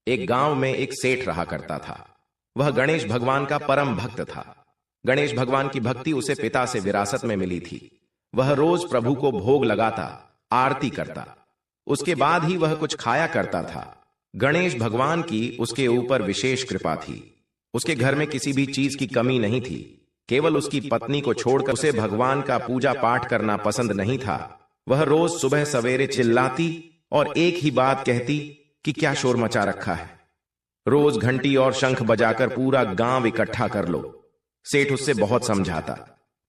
एक गांव में एक सेठ रहा करता था। वह गणेश भगवान का परम भक्त था। गणेश भगवान की भक्ति उसे पिता से विरासत में मिली थी। वह रोज प्रभु को भोग लगाता, आरती करता, उसके बाद ही वह कुछ खाया करता था। गणेश भगवान की उसके ऊपर विशेष कृपा थी। उसके घर में किसी भी चीज की कमी नहीं थी। केवल उसकी पत्नी को छोड़कर उसे भगवान का पूजा पाठ करना पसंद नहीं था। वह रोज सुबह सवेरे चिल्लाती और एक ही बात कहती कि क्या शोर मचा रखा है, रोज घंटी और शंख बजाकर पूरा गांव इकट्ठा कर लो। सेठ उससे बहुत समझाता,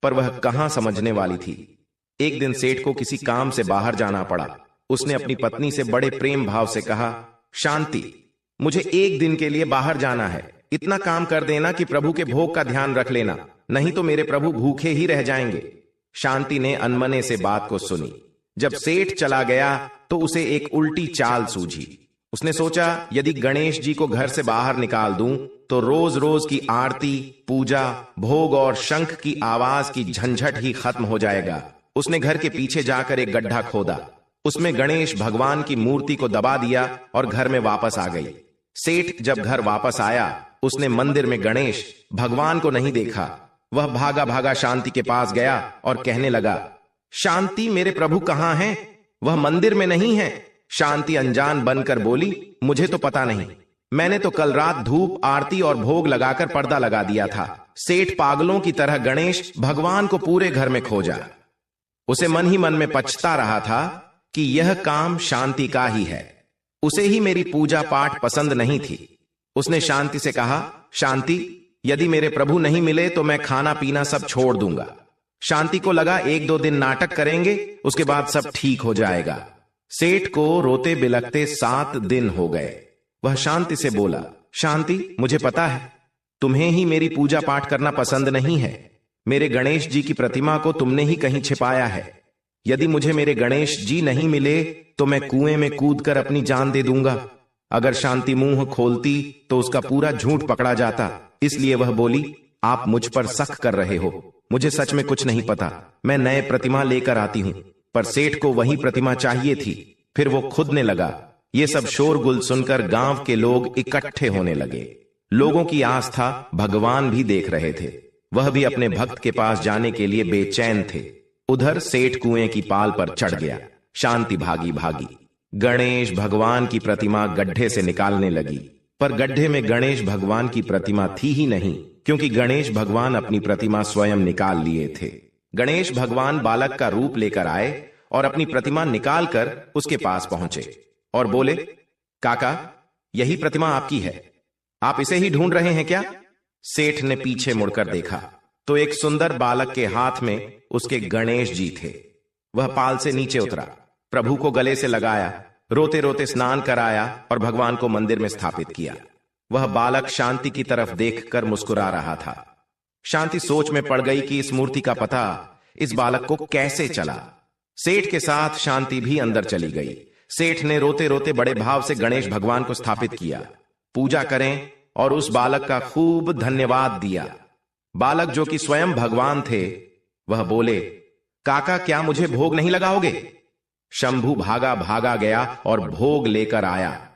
पर वह कहां समझने वाली थी। एक दिन सेठ को किसी काम से बाहर जाना पड़ा। उसने अपनी पत्नी से बड़े प्रेम भाव से कहा, शांति, मुझे एक दिन के लिए बाहर जाना है। इतना काम कर देना कि प्रभु के भोग का ध्यान रख लेना, नहीं तो मेरे प्रभु भूखे ही रह जाएंगे। शांति ने अनमने से बात को सुनी। जब सेठ चला गया तो उसे एक उल्टी चाल सूझी। उसने सोचा, यदि गणेश जी को घर से बाहर निकाल दूं तो रोज रोज की आरती, पूजा, भोग और शंख की आवाज की झंझट ही खत्म हो जाएगा। उसने घर के पीछे जाकर एक गड्ढा खोदा, उसमें गणेश भगवान की मूर्ति को दबा दिया और घर में वापस आ गई। सेठ जब घर वापस आया, उसने मंदिर में गणेश भगवान को नहीं देखा। वह भागा भागा शांति के पास गया और कहने लगा, शांति, मेरे प्रभु कहां हैं? वह मंदिर में नहीं है। शांति अनजान बनकर बोली, मुझे तो पता नहीं, मैंने तो कल रात धूप, आरती और भोग लगाकर पर्दा लगा दिया था। सेठ पागलों की तरह गणेश भगवान को पूरे घर में खोजा। उसे मन ही मन में पछता रहा था कि यह काम शांति का ही है, उसे ही मेरी पूजा पाठ पसंद नहीं थी। उसने शांति से कहा, शांति, यदि मेरे प्रभु नहीं मिले तो मैं खाना पीना सब छोड़ दूंगा। शांति को लगा 1-2 दिन नाटक करेंगे, उसके बाद सब ठीक हो जाएगा। सेठ को रोते बिलखते 7 दिन हो गए। वह शांति से बोला, शांति, मुझे पता है तुम्हें ही मेरी पूजा पाठ करना पसंद नहीं है। मेरे गणेश जी की प्रतिमा को तुमने ही कहीं छिपाया है। यदि मुझे मेरे गणेश जी नहीं मिले तो मैं कुएं में कूदकर अपनी जान दे दूंगा। अगर शांति मुंह खोलती तो उसका पूरा झूठ पकड़ा जाता। इसलिए वह बोली, आप मुझ पर शक कर रहे हो, मुझे सच में कुछ नहीं पता। मैं नए प्रतिमा लेकर आती हूं। पर सेठ को वही प्रतिमा चाहिए थी। फिर वो खुद ने लगा। ये सब शोरगुल सुनकर गांव के लोग इकट्ठे होने लगे। लोगों की आस्था भगवान भी देख रहे थे। वह भी अपने भक्त के पास जाने के लिए बेचैन थे। उधर सेठ कुएं की पाल पर चढ़ गया। शांति भागी भागी गणेश भगवान की प्रतिमा गड्ढे से निकालने लगी, पर गड्ढे में गणेश भगवान की प्रतिमा थी ही नहीं, क्योंकि गणेश भगवान अपनी प्रतिमा स्वयं निकाल लिए थे। गणेश भगवान बालक का रूप लेकर आए और अपनी प्रतिमा निकालकर उसके पास पहुंचे और बोले, काका, यही प्रतिमा आपकी है, आप इसे ही ढूंढ रहे हैं क्या? सेठ ने पीछे मुड़कर देखा तो एक सुंदर बालक के हाथ में उसके गणेश जी थे। वह पाल से नीचे उतरा, प्रभु को गले से लगाया, रोते रोते स्नान कराया और भगवान को मंदिर में स्थापित किया। वह बालक शांति की तरफ देखकर मुस्कुरा रहा था। शांति सोच में पड़ गई कि इस मूर्ति का पता इस बालक को कैसे चला। सेठ के साथ शांति भी अंदर चली गई। सेठ ने रोते रोते बड़े भाव से गणेश भगवान को स्थापित किया। पूजा करें और उस बालक का खूब धन्यवाद दिया। बालक जो कि स्वयं भगवान थे, वह बोले, काका, क्या मुझे भोग नहीं लगाओगे? शंभू भागा भागा गया और भोग लेकर आया।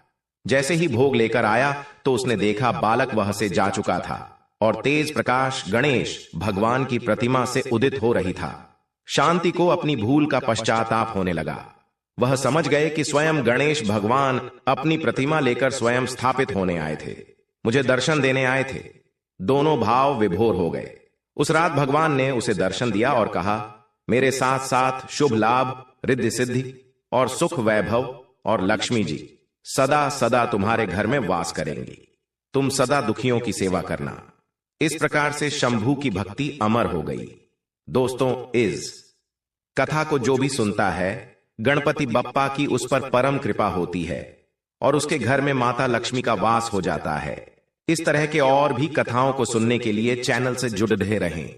जैसे ही भोग लेकर आया तो उसने देखा बालक वह से जा चुका था और तेज प्रकाश गणेश भगवान की प्रतिमा से उदित हो रही था। शांति को अपनी भूल का पश्चाताप होने लगा। वह समझ गए कि स्वयं गणेश भगवान अपनी प्रतिमा लेकर स्वयं स्थापित होने आए थे, मुझे दर्शन देने आए थे। दोनों भाव विभोर हो गए। उस रात भगवान ने उसे दर्शन दिया और कहा, मेरे साथ साथ शुभ लाभ, रिद्धि सिद्धि और सुख वैभव और लक्ष्मी जी सदा सदा तुम्हारे घर में वास करेंगी। तुम सदा दुखियों की सेवा करना। इस प्रकार से शंभू की भक्ति अमर हो गई। दोस्तों, इस कथा को जो भी सुनता है, गणपति बप्पा की उस पर परम कृपा होती है और उसके घर में माता लक्ष्मी का वास हो जाता है। इस तरह के और भी कथाओं को सुनने के लिए चैनल से जुड़े रहें।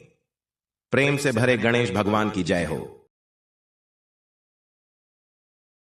प्रेम से भरे गणेश भगवान की जय हो।